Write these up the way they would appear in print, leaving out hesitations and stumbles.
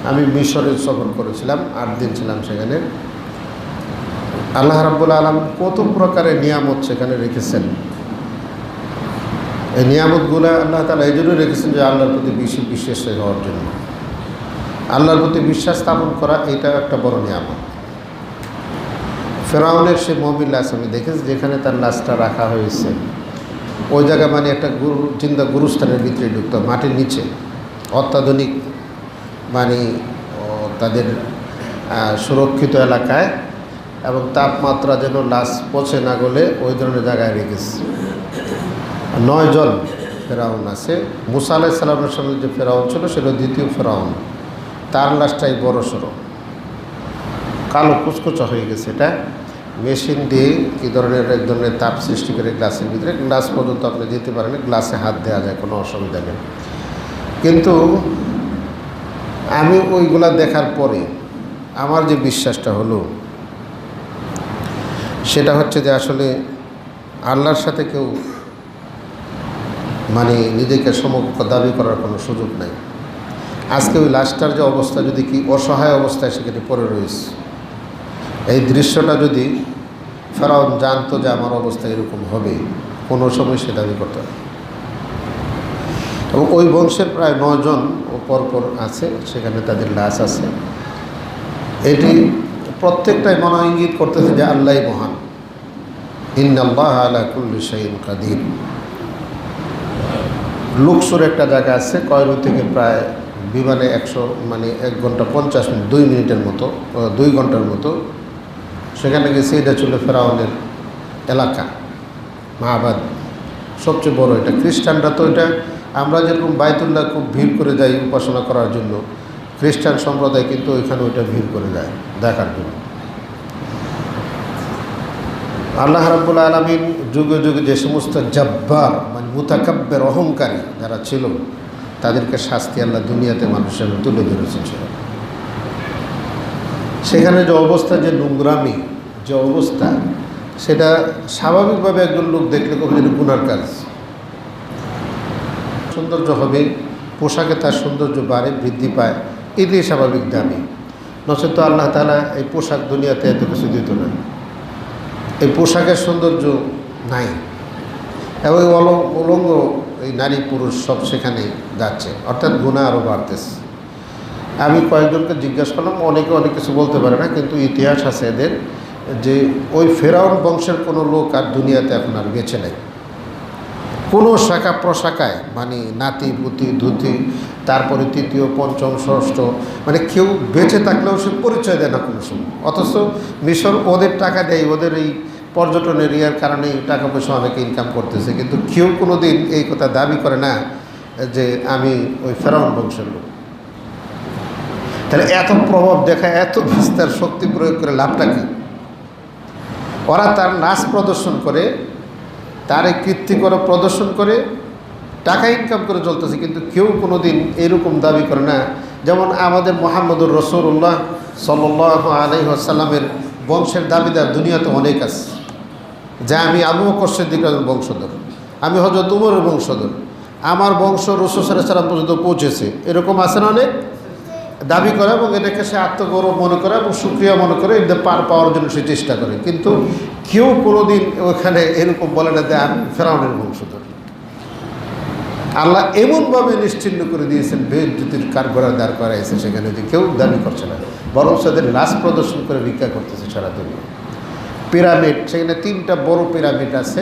আমি মিশরে সফর করেছিলাম, 8 দিন ছিলাম সেখানে। আল্লাহ রাব্বুল আলামিন কত প্রকারের নিয়ামত সেখানে রেখেছেন। এই নিয়ামতগুলো আল্লাহ তাআলা এই জন্য রেখেছেন যে আল্লাহর প্রতি বেশি বিশ্বাস হওয়ার জন্য। আল্লাহর প্রতি বিশ্বাস স্থাপন করা এটা একটা বড় নিয়ামত। ফেরাউনের সে মুমিন লাশ আমি দেখেছি, যেখানে তার লাশটা রাখা হয়েছে ওই জায়গা মানে একটা জিন্দা গুরুস্থানের ভিতরে ঢুকত, মাটির নিচে, অত্যাধুনিক মানে তাদের সুরক্ষিত এলাকায়, এবং তাপমাত্রা যেন লাশ পচে না গলে ওই ধরনের জায়গায় রেখেছে। 9 জন ফেরাউন আছে। মুসা আলাইহিস সালামের সঙ্গে যে ফেরাউন ছিল সেটা দ্বিতীয় ফেরাউন, তার লাশটাই বড় সড়ো কালো কুচকুচা হয়ে গেছে। এটা মেশিন দিয়ে কী ধরনের এক ধরনের তাপ সৃষ্টি করে গ্লাসের ভিতরে, গ্লাস পর্যন্ত আপনি দিতে পারেন, গ্লাসে হাত দেওয়া যায়, কোনো অসুবিধা নেই। কিন্তু আমি ওইগুলা দেখার পরে আমার যে বিশ্বাসটা হলো সেটা হচ্ছে যে আসলে আল্লাহর সাথে কেউ মানে নিজেকে সমকক্ষ দাবি করার কোনো সুযোগ নাই। আজকে ওই লাশটার যে অবস্থা, যদি কি অসহায় অবস্থায় সেখানে পড়ে রয়েছে, এই দৃশ্যটা যদি ফেরাউন জানতো যে আমার অবস্থা এরকম হবে, কোনো সময় সে দাবি করত না। এবং ওই বংশের প্রায় 9 জন পরপর আছে, সেখানে তাদের লাশ আছে। এটি প্রত্যেকটাই মনে ইঙ্গিত করতেছে যে আল্লাহই মহান। ইন্নাল্লাহা আলা কুল্লি শাইইন কাদির। লুকসুর একটা জায়গা আছে, কয়রো থেকে প্রায় বিমানে 1 ঘন্টা 50 মিনিট, 2 মিনিটের মতো, 2 ঘন্টার মতো সেখানে গেছে। এটা ছিল ফেরাউনের এলাকা, মাহবাদ, সবচেয়ে বড়। এটা খ্রিস্টানরা তো, এটা আমরা যেরকম বাইতুল্লাহ খুব ভিড় করে যাই উপাসনা করার জন্য, খ্রিস্টান সম্প্রদায় কিন্তু ওইখানে ওইটা ভিড় করে যায় দেখার জন্য। আল্লাহ রাব্বুল আলামিন যুগে যুগে যে সমস্ত জব্বার মানে মুতাকাব্বির অহংকারী যারা ছিল তাদেরকে শাস্তি আল্লাহ দুনিয়াতে মানুষের তুলে ধরেছেন। সেখানে যে অবস্থা, যে নোংরামি, যে অবস্থা, সেটা স্বাভাবিকভাবে একজন লোক দেখলে কখনো যেন গুনার কাজ। সৌন্দর্য হবে, পোশাকে তার সৌন্দর্য বাড়ে, বৃদ্ধি পায়, এটাই স্বাভাবিক দাবি। নচেত আল্লাহ তাআলা এই পোশাক দুনিয়াতে এত কিছু দিত না। এই পোশাকের সৌন্দর্য নাই, এবং উলঙ্গ এই নারী পুরুষ সব সেখানে যাচ্ছে, অর্থাৎ গুনাহ আরও বাড়তেছে। আমি কয়েকজনকে জিজ্ঞাসা করলাম, অনেকে অনেক কিছু বলতে পারে না, কিন্তু ইতিহাস আছে এদের যে ওই ফেরাউন বংশের কোনো লোক আর দুনিয়াতে এখন আর বেঁচে নেই। কোনো শাখা প্রশাখায় মানে নাতি পুতি ধুতি, তারপরে তৃতীয় পঞ্চম ষষ্ঠ, মানে কেউ বেঁচে থাকলেও সে পরিচয় দেয় না কোনো সময়। অথচ মিশর ওদের টাকা দেয়, ওদের এই পর্যটন এরিয়ার কারণে টাকা পয়সা অনেকে ইনকাম করতেছে, কিন্তু কেউ কোনো দিন এই কথা দাবি করে না যে আমি ওই ফেরাউন বংশের লোক। তাহলে এত প্রভাব দেখা, এত বিস্তার শক্তি প্রয়োগ করে লাভটা কি? ওরা তার নাচ প্রদর্শন করে, তার এই কীর্তিকর প্রদর্শন করে টাকা ইনকাম করে চলতেছে, কিন্তু কেউ কোনো দিন এরকম দাবি করে না। যেমন আমাদের মুহাম্মদুর রাসূলুল্লাহ সাল্লাল্লাহু আলাইহি ওয়াসাল্লামের বংশের দাবিদার দুনিয়াতে অনেক আছে, যা আমি আবু বকর সিদ্দিকের বংশধর, আমি হযরত উমরের বংশধর, আমার বংশ রাসূল সাল্লাল্লাহু আলাইহি ওয়াসাল্লাম পর্যন্ত পৌঁছেছে, এরকম আছে না অনেক দাবি করে, এবং এটাকে সে আত্মগৌরব মনে করে এবং সুক্রিয়া মনে করে, এটা পার পাওয়ার জন্য সে চেষ্টা করে। কিন্তু কেউ কোনো দিন ওখানে এরকম বলে না যে আমি ফেরাউনের বংশধর। আল্লাহ এমনভাবে নিশ্চিহ্ন করে দিয়েছেন, বেজ্জতির কারগড়া দাঁড় করাইছে সেখানে, যে কেউ দাবি করছে না, বরং তাদের লাশ প্রদর্শন করে ভিক্ষা করতেছে সারা দুনিয়া। পিরামিড, সেখানে 3টা বড় পিরামিড আছে,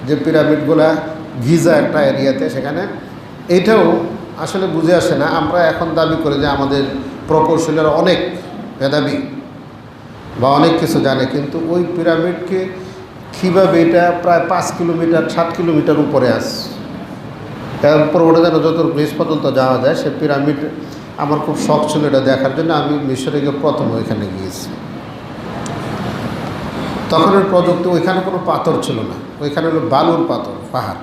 যে পিরামিডগুলা গিজা একটা এরিয়াতে, সেখানে এইটাও আসলে বুঝে আসে না। আমরা এখন দাবি করি যে আমাদের প্রকৌশলীরা অনেক মেধাবী বা অনেক কিছু জানে, কিন্তু ওই পিরামিডকে কীভাবে, এটা প্রায় 5 কিলোমিটার 7 কিলোমিটার উপরে আসে, তারপর ওটা যেন যত নিচ পর্যন্ত যাওয়া যায়, সে পিরামিড আমার খুব শখ ছিল এটা দেখার জন্য। আমি মিশরে গিয়ে প্রথম ওইখানে গিয়েছি। তখন ওই প্রযুক্তি, ওইখানে কোনো পাথর ছিল না, ওইখানে হলো বালুর পাথর, পাহাড়,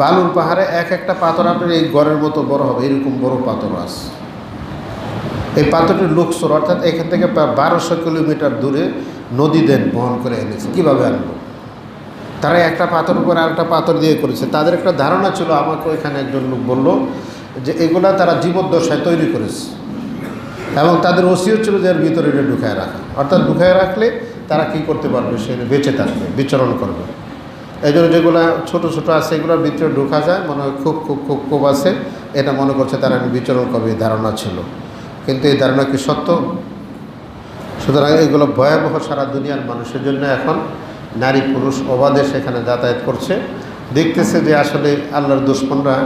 বালুর পাহাড়ে একটা পাথর আপনার এই গড়ের মতো বড় হবে, এরকম বড় পাথর আছে। এই পাথরটি লুকসর, অর্থাৎ এখান থেকে প্রায় 1200 কিলোমিটার দূরে নদীদের বহন করে এনেছে। কীভাবে আনলো? তারা একটা পাথর উপর আরেকটা পাথর দিয়ে করেছে। তাদের একটা ধারণা ছিল, আমাকে ওইখানে একজন লোক বলল যে এগুলা তারা জীবদ্দশায় তৈরি করেছে, এবং তাদের ওসিয়ত ছিল যে এর ভিতরে এটা ঢুকায় রাখা, অর্থাৎ ঢুকায় রাখলে তারা কি করতে পারবে, সে বেঁচে থাকবে, বিচরণ করবে। এই জন্য যেগুলো ছোটো ছোটো আছে এগুলোর ভিতরে ঢোকা যায়, মনে হয় খুব খুব খুব খুব আছে, এটা মনে করছে তারা বিচরণ করবে, এই ধারণা ছিল। কিন্তু এই ধারণা কি সত্য? সুতরাং এগুলো ভয়াবহ, সারা দুনিয়ার মানুষের জন্য এখন নারী পুরুষ অবাধে সেখানে যাতায়াত করছে, দেখতেছে যে আসলে আল্লাহর দুশমনরা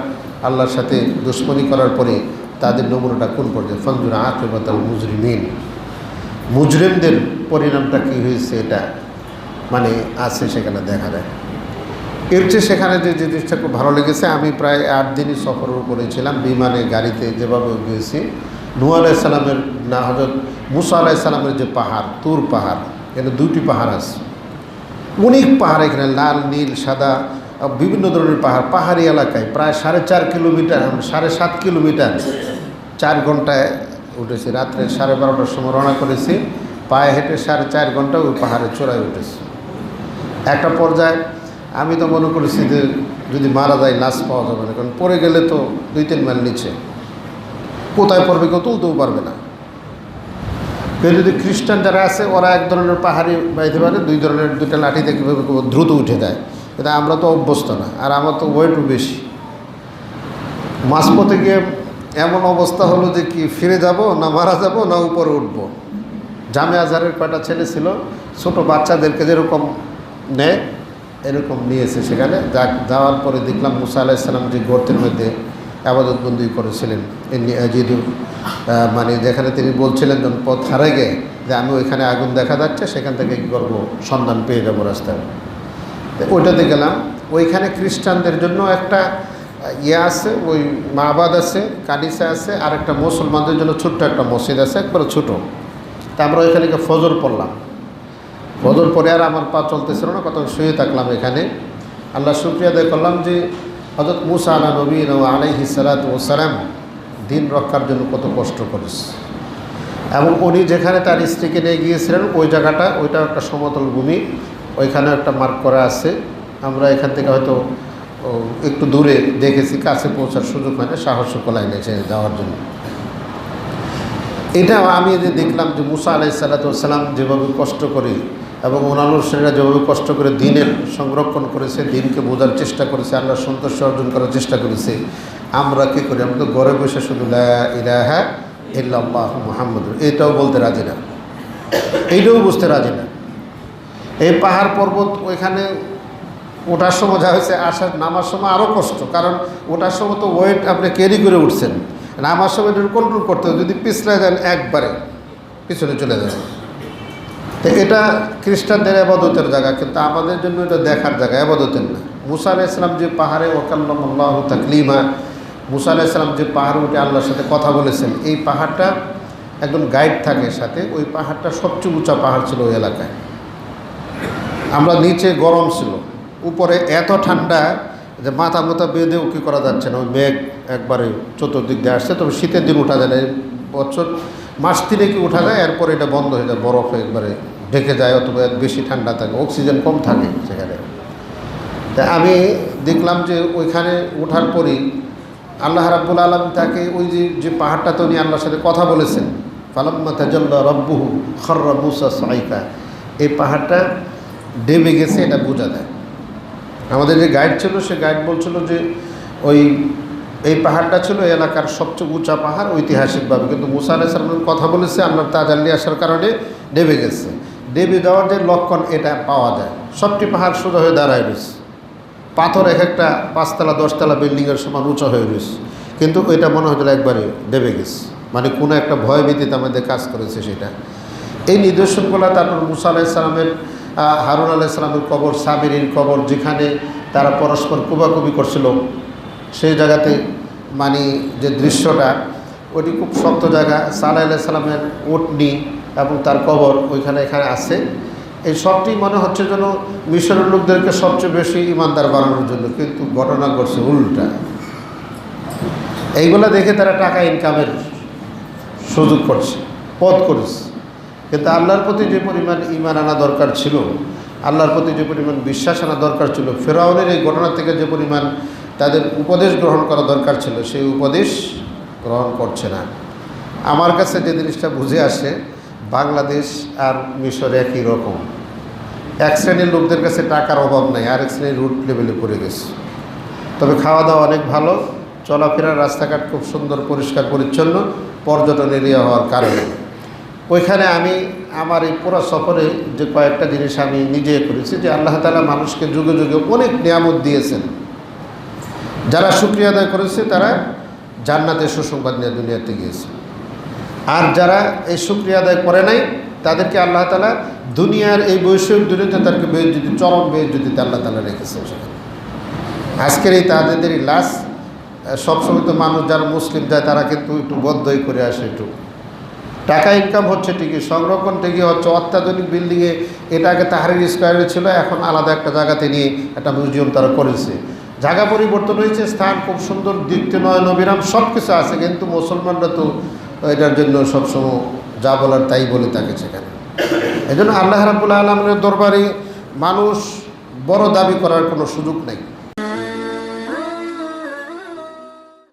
আল্লাহর সাথে দুশমনি করার পরে তাদের নমুনাটা কোন পর্যায়ে। ফঞ্জুর আকিবাতুল মুজরিমিন, মুজরিমদের পরিণামটা কী হয়েছে এটা মানে আছে সেখানে দেখা যায়। এর চেয়ে সেখানে যে জিনিসটা খুব ভালো লেগেছে, আমি প্রায় 8 দিনই সফরের উপরে ছিলাম, বিমানে গাড়িতে যেভাবে গিয়েছি। নূহ আলাইহিস সালামের না হযরত মুসা আলাইহিস সালামের যে পাহাড়, তুর পাহাড়, এখানে 2টি পাহাড় আছে, অনেক পাহাড় এখানে, লাল নীল সাদা বিভিন্ন ধরনের পাহাড়, পাহাড়ি এলাকায় প্রায় 4.5 কিলোমিটার, 7.5 কিলোমিটার 4 ঘন্টায় উঠেছি। রাত্রে 12:30টার সময় রওনা করেছি, পায়ে হেঁটে 4.5 ঘন্টা ওই পাহাড়ের চূড়ায় উঠেছি। একটা পর্যায়ে আমি তো মনে করেছি যে যদি মারা যায় লাশ পাওয়া যাবে না, কারণ পড়ে গেলে তো 2-3 মাইল নিচে, কোথায় পড়বে কেউ তুলতেও পারবে না। কেউ যদি খ্রিস্টান যারা আছে ওরা এক ধরনের পাহাড়ি বাইতে পারে, 2 ধরনের 2টা লাঠিতে কীভাবে দ্রুত উঠে যায়, কিন্তু আমরা তো অভ্যস্ত না, আর আমার তো ওয়েটও বেশি। মাঝপথে গিয়ে এমন অবস্থা হলো যে কি ফিরে যাব না মারা যাব না উপরে উঠব। জামে আজহারের কয়টা ছেলে ছিল, ছোটো বাচ্চাদেরকে যেরকম নেয় এরকম নিয়েছে। সেখানে যাওয়ার পরে দেখলাম মুসা আলাইহিস সালাম যে গর্তের মধ্যে ইবাদতবন্দি করেছিলেন, যেহেতু মানে যেখানে তিনি বলছিলেন যখন পথ হারিয়ে গিয়ে যে আমি ওইখানে আগুন দেখা যাচ্ছে, সেখান থেকে কী করবো, সন্ধান পেয়ে যাবো রাস্তায়। ওইটাতে গেলাম। ওইখানে খ্রিস্টানদের জন্য একটা আছে, ওই মাবাদ আছে, কানিসা আছে, আর একটা মুসলমানদের জন্য ছোট্ট একটা মসজিদ আছে, একবারে ছোটো। তা আমরা ওইখানে গিয়ে ফজর পড়লাম। ফজর পরে আর আমার পা চলতেছিল না, কত শুয়ে থাকলাম এখানে। আল্লাহ শুকরিয়া আদায় করলাম যে হযরত মুসা আলাইহিস সালাতু ওয়াস সালাম দিন রক্ষার জন্য কত কষ্ট করেছে, এবং উনি যেখানে তার স্ত্রীকে নিয়ে গিয়েছিলেন ওই জায়গাটা, ওইটাও একটা সমতল ভূমি, ওইখানেও একটা মার্ক করা আছে। আমরা এখান থেকে হয়তো একটু দূরে দেখেছি, কাছে পৌঁছার সুযোগ হয় না, সাহস কোলায় নিয়েছে যাওয়ার জন্য। এটা আমি যে দেখলাম যে মুসা আলাইহিস সালাতু ওয়াস সালাম যেভাবে কষ্ট করে এবং অনুসারীরা যেভাবে কষ্ট করে দিনের সংরক্ষণ করেছে, দিনকে বোঝার চেষ্টা করেছে, আল্লাহর সন্তুষ্ট অর্জন করার চেষ্টা করেছে, আমরা কী করি? আমরা তো ঘরে বসে শুধু লা ইলাহা ইল্লাল্লাহু মুহাম্মাদুর এটাও বলতে রাজি না, এইটাও বুঝতে রাজি না। এই পাহাড় পর্বত ওইখানে ওঠার সময় যা হয়েছে, আসার নামার সময় আরও কষ্ট, কারণ ওঠার সময় তো ওয়েট আপনি ক্যারি করে উঠছেন, নামার সময় এটা কন্ট্রোল করতে হবে, যদি পিছলে যান একবারে পিছনে চলে যাবে। তো এটা খ্রিস্টানদের ইবাদতের জায়গা, কিন্তু আমাদের জন্য এটা দেখার জায়গা, ইবাদতের না। মুসা আলাইহিস সালাম যে পাহাড়ে ওয়াকাল্লামাল্লাহু তাকলিমা, মুসা আলাইহিস সালাম যে পাহাড়ে উঠে আল্লাহর সাথে কথা বলেছেন, এই পাহাড়টা একজন গাইড থাকে সাথে, ওই পাহাড়টা সবচেয়ে উঁচা পাহাড় ছিল ওই এলাকায়। আমরা নিচে গরম ছিল, উপরে এত ঠান্ডা যে মাথা মাথা বেঁধেও কী করা যাচ্ছে না, ওই মেঘ একবারে চতুর্দিক দিয়ে আসছে। তবে শীতের দিন উঠা যায় না, বছর মাস 3 উঠা যায়, এরপরে এটা বন্ধ হয়ে যায়, বরফ একবারে ঢেকে যায়, অথবা বেশি ঠান্ডা থাকে, অক্সিজেন কম থাকে সেখানে। তা আমি দেখলাম যে ওইখানে ওঠার পরই আল্লাহ রাব্বুল আলামিন তাকে ওই যে পাহাড়টাতে উনি আল্লাহর সাথে কথা বলেছেন, ফালাম্মা তাজাল্লা রাব্বুহু খাররা মুসা সাইকা, এই পাহাড়টা ডেবে গেছে, এটা বোঝা যায়। আমাদের যে গাইড ছিল সে গাইড বলছিল যে এই পাহাড়টা ছিল এলাকার সবচেয়ে উঁচা পাহাড় ঐতিহাসিকভাবে, কিন্তু মুসা আলাইহিস সালামের কথা বলেছে, আল্লাহর তাজাল্লি আসার কারণে ডেবে গেছে। ডেবে যাওয়ার যে লক্ষণ এটা পাওয়া যায়, সবটি পাহাড় সোজা হয়ে দাঁড়ায় রয়েছে, পাথর এক একটা 5 তলা 10 তলা বিল্ডিংয়ের সমান উঁচা হয়ে রয়েছে, কিন্তু ওইটা মনে হচ্ছিল একবারে ডেবে গেছে, মানে কোনো একটা ভয়ভীতিতে আমাদের কাজ করেছে সেটা। এই নিদর্শনগুলো তারপর মুসা আলাইহিস সালামের হারুন আলাইহিস সালামের কবর, সামিরির কবর, যেখানে তারা পরস্পর কুবাকুবি করছিল, সেই জায়গাতে মানে যে দৃশ্যটা, ওটি খুব শক্ত জায়গা। সালেহ আলাইহিস সালামের উটনি এবং তার কবর ওইখানে এখানে আছে। এই সবটি মনে হচ্ছে যেন মিশরের লোকদেরকে সবচেয়ে বেশি ইমানদার বানানোর জন্য, কিন্তু ঘটনা ঘটছে উল্টা। এইগুলো দেখে তারা টাকা ইনকামের সুযোগ করছে, পথ করেছে, কিন্তু আল্লাহর প্রতি যে পরিমাণ ঈমান আনা দরকার ছিল, আল্লাহর প্রতি যে পরিমাণ বিশ্বাস আনা দরকার ছিল, ফেরাউনের এই ঘটনা থেকে যে পরিমাণ তাদের উপদেশ গ্রহণ করা দরকার ছিল, সেই উপদেশ গ্রহণ করছে না। আমার কাছে যে জিনিসটা বুঝে আসে, বাংলাদেশ আর মিশর একই রকম। এক শ্রেণীর লোকদের কাছে টাকার অভাব নাই, আরেক শ্রেণীর রুট লেভেলে পড়ে গেছে। তবে খাওয়া দাওয়া অনেক ভালো, চলাফেরার রাস্তাঘাট খুব সুন্দর, পরিষ্কার পরিচ্ছন্ন, পর্যটন এরিয়া হওয়ার কারণে। ওইখানে আমি আমার এই পুরো সফরে যে কয়েকটা জিনিস আমি নিজে করেছি, যে আল্লাহ তাআলা মানুষকে যুগে যুগে অনেক নিয়ামত দিয়েছেন। যারা শুকরিয়া আদায় করেছে তারা জান্নাতের সুসংবাদ নিয়ে দুনিয়াতে গিয়েছে, আর যারা এই শুকরিয়া আদায় করে নাই তাদেরকে আল্লাহ তাআলা দুনিয়ার এই বৈষয়িক দুনিয়াতে তাদেরকে বেইজ্জতি, চরম বেইজ্জতিতে আল্লাহ তাআলা রেখেছেন সেখানে। আজকের এই তাদের এই লাশ, সবসময় তো মানুষ যারা মুসলিম যায় তারা কিন্তু একটু বদ্ধই করে আসে, একটু টাকা ইনকাম হচ্ছে ঠিকই, সংরক্ষণ ঠিকই হচ্ছে, অত্যাধুনিক বিল্ডিংয়ে, এটা আগে তাহরির স্কোয়ারে ছিল, এখন আলাদা একটা জায়গাতে নিয়ে একটা মিউজিয়াম তারা করেছে। জায়গা পরিবর্তন হয়েছে, স্থান খুব সুন্দর, দিকতে নয় নবিরাম সব কিছু আছে, কিন্তু মুসলমানরা তো এটার জন্য সবসময় যা বলার তাই বলে থাকে সেখানে। এই জন্য আল্লাহ রাব্বুল আলামিনের দরবারে মানুষ বড় দাবি করার কোনো সুযোগ নেই।